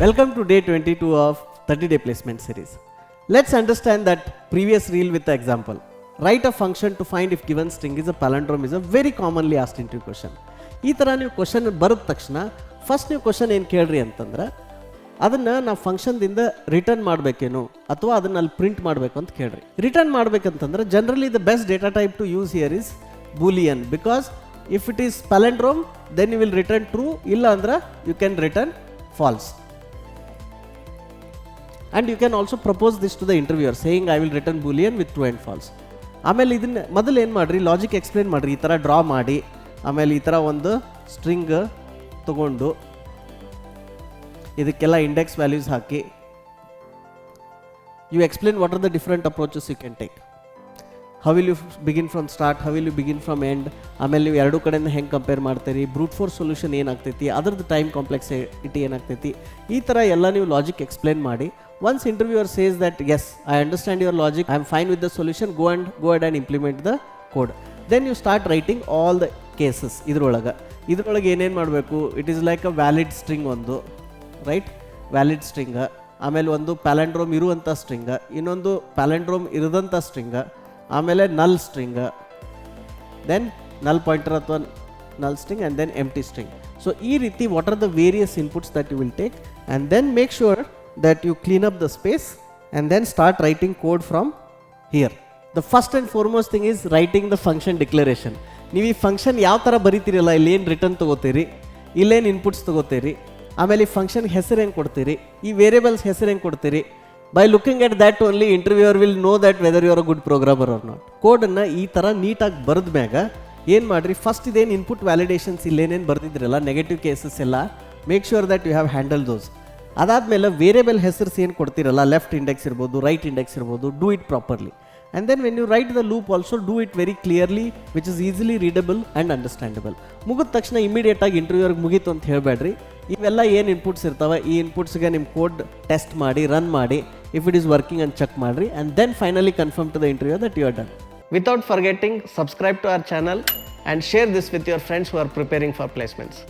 Welcome to day 22 of 30-day placement series. Let's understand that previous reel with the example. Write a function to find if given string is a palindrome is a very commonly asked interview question. ಈ ಥರ ನೀವು question ಬರೆದ ತಕ್ಷಣ first ನೀವು question ಏನು ಕೇಳ್ರಿ ಅಂತಂದ್ರೆ ಅದನ್ನು ನಾವು ಫಂಕ್ಷನ್ದಿಂದ ರಿಟರ್ನ್ ಮಾಡಬೇಕೇನು ಅಥವಾ ಅದನ್ನು ಅಲ್ಲಿ ಪ್ರಿಂಟ್ ಮಾಡಬೇಕು ಅಂತ ಕೇಳ್ರಿ. ರಿಟರ್ನ್ ಮಾಡಬೇಕಂತಂದ್ರೆ generally the best data type to use here is boolean, because if it is palindrome then you will return true, ಇಲ್ಲ ಅಂದ್ರೆ you can return false. And you can also propose this to the interviewer saying I will return boolean with true and false. ಆಮೇಲೆ ಇದನ್ನ ಮೊದಲು ಏನು ಮಾಡಿರಿ, logic explain ಮಾಡಿರಿ, ಈ ಥರ ಡ್ರಾ ಮಾಡಿ ಆಮೇಲೆ ಈ ಥರ ಒಂದು ಸ್ಟ್ರಿಂಗ್ ತಗೊಂಡು ಇದಕ್ಕೆಲ್ಲ ಇಂಡೆಕ್ಸ್ ವ್ಯಾಲ್ಯೂಸ್ ಹಾಕಿ you explain what are the different approaches you can take. How will you begin from start, how will you begin from end, ಆಮೇಲೆ ನೀವು ಎರಡು ಕಡೆಯಿಂದ ಹೆಂಗೆ ಕಂಪೇರ್ ಮಾಡ್ತೀರಿ, ಬ್ರೂಟ್ ಫೋರ್ಸ್ ಸೊಲ್ಯೂಷನ್ ಏನಾಗ್ತೈತಿ, ಅದರದ್ದು ಟೈಮ್ ಕಾಂಪ್ಲೆಕ್ಸಿಟಿ ಏನಾಗ್ತೈತಿ, ಈ ಥರ ಎಲ್ಲ ನೀವು ಲಾಜಿಕ್ ಎಕ್ಸ್ಪ್ಲೇನ್ ಮಾಡಿ. Once interviewer says that yes, I understand your logic, I am fine with the solution, go ahead and implement the code. Then you start writing all the cases. ಇದ್ರೊಳಗೆ ಏನೇನು ಮಾಡಬೇಕು, it is like a valid string ಒಂದು, right, valid string, ಆಮೇಲೆ ಒಂದು ಪ್ಯಾಲೆಂಡ್ರೋಮ್ ಇರುವಂಥ string, ಇನ್ನೊಂದು ಪ್ಯಾಲೆಂಡ್ರೋಮ್ ಇರದಂಥ string, ಆಮೇಲೆ ನಲ್ ಸ್ಟ್ರಿಂಗ್, ದೆನ್ ನಲ್ ಪಾಯಿಂಟರ್ ಅಥವಾ null string and then empty string. So ಈ ರೀತಿ what are the various inputs that you will take and then make sure that you clean up the space and then start writing code from here. The first and foremost thing is writing the function declaration. ನೀವು ಈ function ಯಾವ ಥರ ಬರೀತೀರಲ್ಲ, ಇಲ್ಲೇನು return ತೊಗೋತೀರಿ, ಇಲ್ಲೇನು inputs ತೊಗೋತೀರಿ, ಆಮೇಲೆ ಈ function ಹೆಸರು ಹೆಂಗೆ ಕೊಡ್ತೀರಿ, ಈ ವೇರಿಯಬಲ್ಸ್ ಹೆಸರು ಹೆಂಗೆ ಕೊಡ್ತೀರಿ, by looking at that only interviewer will know that whether you are a good programmer or not. ಕೋಡನ್ನು ಈ ಥರ ನೀಟಾಗಿ ಬರೆದ ಮ್ಯಾಗ ಏನು ಮಾಡಿರಿ, ಫಸ್ಟ್ ಇದೇನು ಇನ್ಪುಟ್ ವ್ಯಾಲಿಡೇಷನ್ಸ್ ಇಲ್ಲೇನೇನು ಬರ್ದಿದ್ರಲ್ಲ ನೆಗೆಟಿವ್ ಕೇಸಸ್ ಎಲ್ಲ, make sure that you have handle those. ಅದಾದಮೇಲೆ ವೇರಿಯಬಲ್ ಹೆಸರ್ಸ್ ಏನು ಕೊಡ್ತಿರಲ್ಲ, ಲೆಫ್ಟ್ ಇಂಡೆಕ್ಸ್ ಇರ್ಬೋದು, ರೈಟ್ ಇಂಡೆಕ್ಸ್ ಇರ್ಬೋದು, do it properly. And then when you write the loop also do it very clearly which is easily readable and understandable. ಮುಗಿದ ತಕ್ಷಣ ಇಮಿಡಿಯೇಟಾಗಿ ಇಂಟರ್ವ್ಯೂರ್ಗೆ ಮುಗೀತು ಅಂತ ಹೇಳಬೇಡ್ರಿ. ಇವೆಲ್ಲ ಏನು ಇನ್ಪುಟ್ಸ್ ಇರ್ತಾವೆ, ಈ ಇನ್ಪುಟ್ಸ್ಗೆ ನಿಮ್ಮ ಕೋಡ್ ಟೆಸ್ಟ್ ಮಾಡಿ, ರನ್ ಮಾಡಿ, ಇಫ್ ಇಟ್ ಈಸ್ ವರ್ಕಿಂಗ್ ಅಂತ ಚೆಕ್ ಮಾಡಿರಿ, and then finally confirm to the interview that you are done. Without forgetting, subscribe to our channel and share this with your friends who are preparing for placements.